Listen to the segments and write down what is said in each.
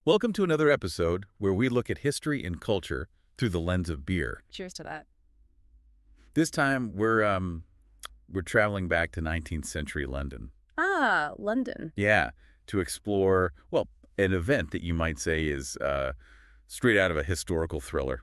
Welcome to another episode where we look at history and culture through the lens of beer. Cheers to that. This time we're traveling back to 19th century London. Ah, London. Yeah, to explore, well, an event that you might say is straight out of a historical thriller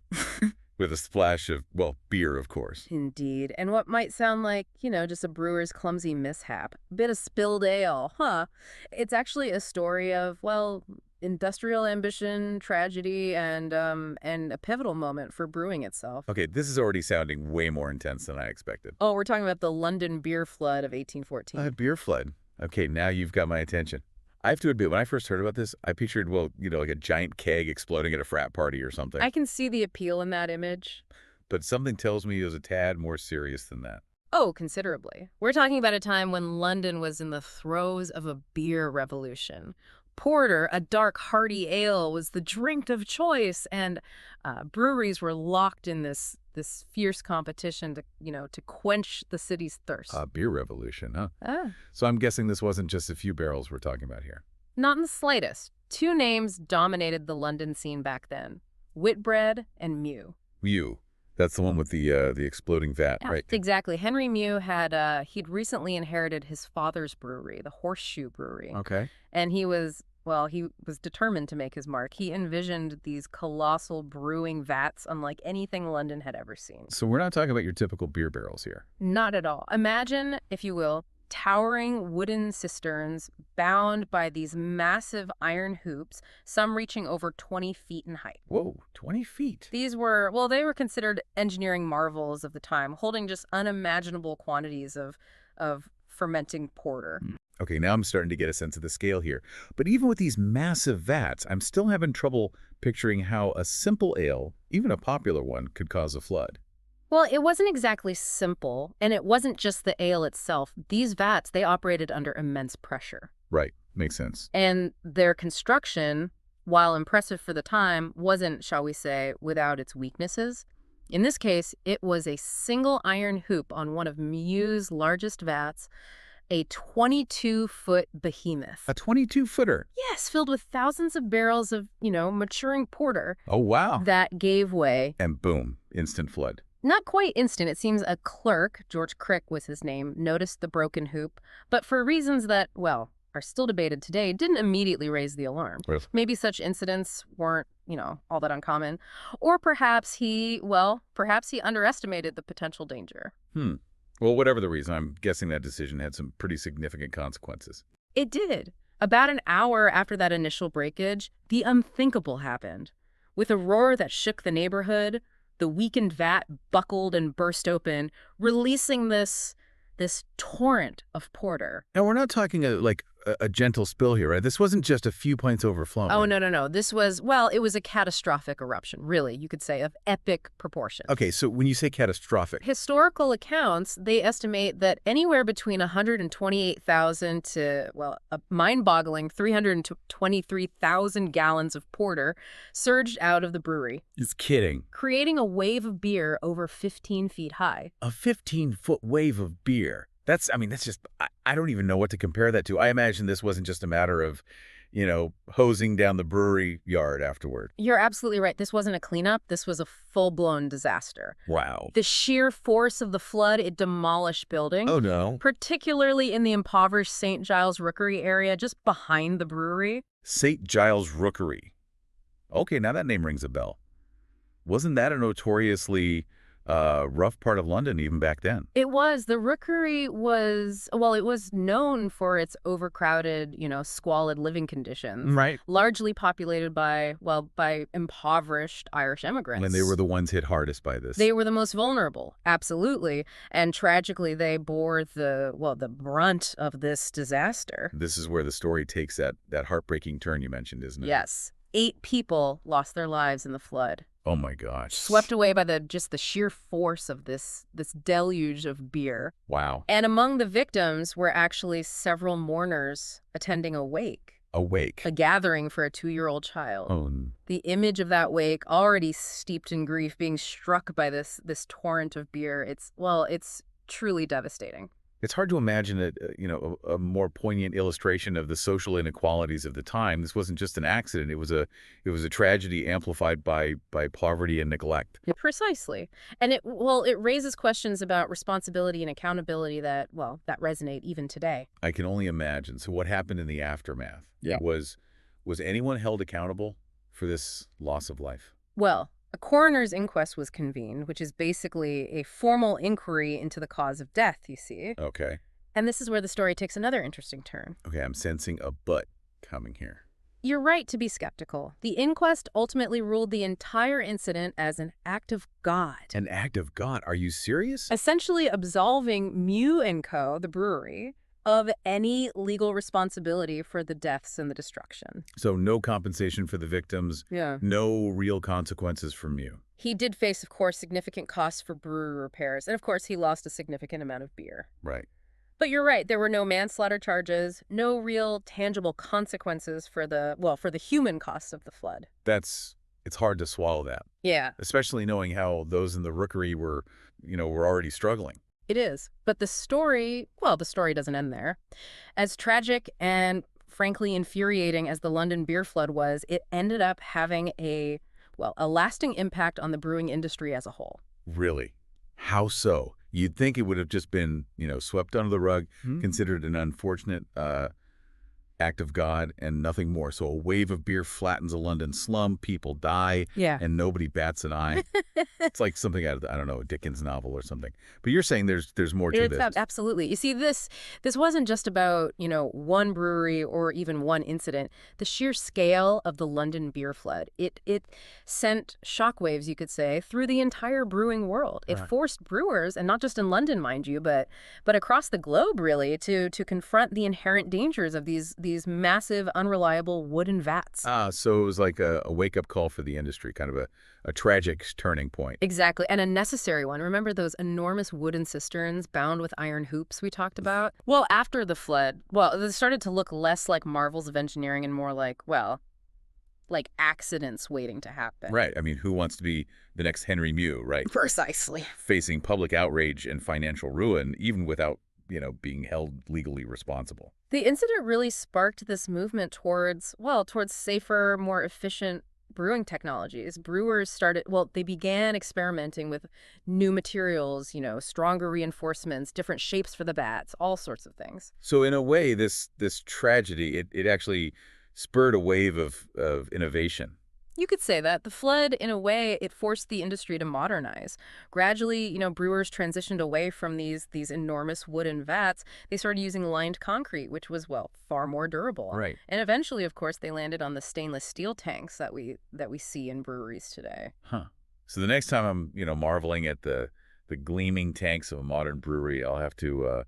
with a splash of, well, beer, of course. Indeed. And what might sound like, just a brewer's clumsy mishap. A bit of spilled ale, huh? It's actually a story of, well, industrial ambition, tragedy, and a pivotal moment for brewing itself. Okay, this is already sounding way more intense than I expected. Oh, we're talking about the London beer flood of 1814. Beer flood. Okay, now you've got my attention. I have to admit, when I first heard about this, I pictured, well, like a giant keg exploding at a frat party or something. I can see the appeal in that image. But something tells me it was a tad more serious than that. Oh, considerably. We're talking about a time when London was in the throes of a beer revolution. Porter, a dark, hearty ale, was the drink of choice, and breweries were locked in this fierce competition to quench the city's thirst. A beer revolution, huh? Ah, So I'm guessing this wasn't just a few barrels we're talking about here. not in the slightest. Two names dominated the London scene back then: Whitbread and Mew. Mew. That's the one with the exploding vat, Yeah, right? exactly. Henry Mew he'd recently inherited his father's brewery, the Horseshoe Brewery. Okay. And he was determined to make his mark. He envisioned these colossal brewing vats unlike anything London had ever seen. So we're not talking about your typical beer barrels here. Not at all. Imagine, if you will, towering wooden cisterns bound by these massive iron hoops, some reaching over 20 feet in height. Whoa, 20 feet. They were considered engineering marvels of the time, holding just unimaginable quantities of fermenting porter. Okay, now I'm starting to get a sense of the scale here. But even with these massive vats, I'm still having trouble picturing how a simple ale, even a popular one, could cause a flood. Well, it wasn't exactly simple, and it wasn't just the ale itself. These vats, they operated under immense pressure. Right, makes sense. And their construction, while impressive for the time, wasn't, shall we say, without its weaknesses. In this case, it was a single iron hoop on one of Mew's largest vats, a 22-foot behemoth. A 22-footer. Yes, filled with thousands of barrels of, maturing porter Oh, wow. that gave way. And boom, instant flood. Not quite instant. It seems a clerk, George Crick was his name, noticed the broken hoop, but for reasons that, well, are still debated today, didn't immediately raise the alarm. Really? Maybe such incidents weren't, all that uncommon. Or perhaps he underestimated the potential danger. Well, whatever the reason, I'm guessing that decision had some pretty significant consequences. It did. About an hour after that initial breakage, the unthinkable happened. With a roar that shook the neighborhood, the weakened vat buckled and burst open, releasing this torrent of porter. Now, we're not talking a gentle spill here, right? This wasn't just a few points overflowing. Oh, no. This was, it was a catastrophic eruption, really, you could say, of epic proportions. Okay, so when you say catastrophic, Historical accounts, they estimate that anywhere between 128,000 to, a mind-boggling 323,000 gallons of porter surged out of the brewery, it's kidding. creating a wave of beer over 15 feet high. A 15-foot wave of beer. That's just, I don't even know what to compare that to. I imagine this wasn't just a matter of, hosing down the brewery yard afterward. You're absolutely right. This wasn't a cleanup. This was a full-blown disaster. Wow. The sheer force of the flood, it demolished buildings. Oh, no. Particularly in the impoverished St. Giles Rookery area, just behind the brewery. St. Giles Rookery. Okay, now that name rings a bell. Wasn't that a notoriously rough part of London even back then? It was. The Rookery was, it was known for its overcrowded, squalid living conditions. Right. Largely populated by impoverished Irish immigrants. And they were the ones hit hardest by this. They were the most vulnerable, absolutely. And tragically, they bore the brunt of this disaster. This is where the story takes that heartbreaking turn you mentioned, isn't it? Yes. 8 people lost their lives in the flood. Oh, my gosh. Swept away by the sheer force of this deluge of beer. Wow. And among the victims were actually several mourners attending a wake. A wake. A gathering for a 2-year-old child. Oh, The image of that wake, already steeped in grief, being struck by this torrent of beer, it's truly devastating. It's hard to imagine a more poignant illustration of the social inequalities of the time. This wasn't just an accident. It was a tragedy amplified by poverty and neglect. Yeah. Precisely. And it raises questions about responsibility and accountability that resonate even today. I can only imagine. So what happened in the aftermath? Yeah. Was anyone held accountable for this loss of life? Well, a coroner's inquest was convened, which is basically a formal inquiry into the cause of death, you see. Okay. And this is where the story takes another interesting turn. Okay, I'm sensing a but coming here. You're right to be skeptical. The inquest ultimately ruled the entire incident as an act of God, An act of God. Are you serious? essentially absolving Mew & Co., the brewery, of any legal responsibility for the deaths and the destruction. So no compensation for the victims, Yeah. no real consequences from you. He did face, of course, significant costs for brewery repairs, and of course, he lost a significant amount of beer. Right. But you're right, there were no manslaughter charges, no real tangible consequences for the human costs of the flood. It's hard to swallow that, Yeah, especially knowing how those in the Rookery were already struggling. it is. But the story doesn't end there. As tragic and frankly infuriating as the London beer flood was, it ended up having a lasting impact on the brewing industry as a whole. Really. How so? You'd think it would have just been, swept under the rug, considered an unfortunate act of God and nothing more. So a wave of beer flattens a London slum, people die, Yeah. and nobody bats an eye. It's like something out of, I don't know, a Dickens novel or something. But you're saying there's more to this. Absolutely. You see, this wasn't just about, one brewery or even one incident. The sheer scale of the London beer flood, it sent shockwaves, you could say, through the entire brewing world. It Right. forced brewers, and not just in London, mind you, but across the globe, really, to confront the inherent dangers of these massive, unreliable wooden vats. So it was like a wake-up call for the industry, kind of a tragic turning point. Exactly, and a necessary one. Remember those enormous wooden cisterns bound with iron hoops we talked about? Well, after the flood, they started to look less like marvels of engineering and more like accidents waiting to happen. Right. I mean, who wants to be the next Henry Mew, right? Precisely. Facing public outrage and financial ruin, even without, being held legally responsible. The incident really sparked this movement towards safer, more efficient brewing technologies. Brewers they began experimenting with new materials, stronger reinforcements, different shapes for the bats, all sorts of things. So in a way, this tragedy, it actually spurred a wave of innovation. You could say that. The flood, in a way, it forced the industry to modernize. Gradually, brewers transitioned away from these enormous wooden vats. They started using lined concrete, which was, far more durable. Right. And eventually, of course, they landed on the stainless steel tanks that we see in breweries today. Huh. So the next time I'm, marveling at the gleaming tanks of a modern brewery, I'll have to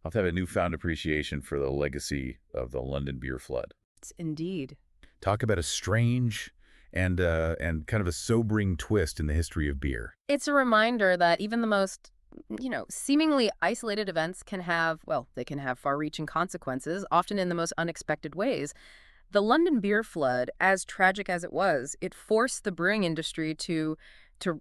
have a newfound appreciation for the legacy of the London beer flood. It's indeed. Talk about a strange and kind of a sobering twist in the history of beer. It's a reminder that even the most, seemingly isolated events can have far-reaching consequences, often in the most unexpected ways. The London beer flood, as tragic as it was, it forced the brewing industry to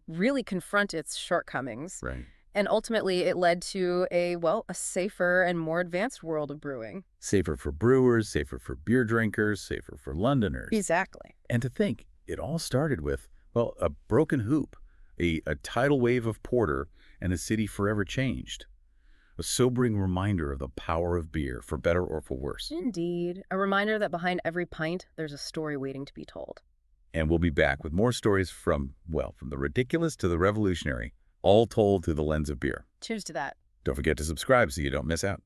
really confront its shortcomings. Right. And ultimately, it led to a safer and more advanced world of brewing. Safer for brewers, safer for beer drinkers, safer for Londoners. Exactly. And to think, it all started with, a broken hoop, a tidal wave of porter, and the city forever changed. A sobering reminder of the power of beer, for better or for worse. Indeed. A reminder that behind every pint, there's a story waiting to be told. And we'll be back with more stories from the ridiculous to the revolutionary, all told through the lens of beer. Cheers to that. Don't forget to subscribe so you don't miss out.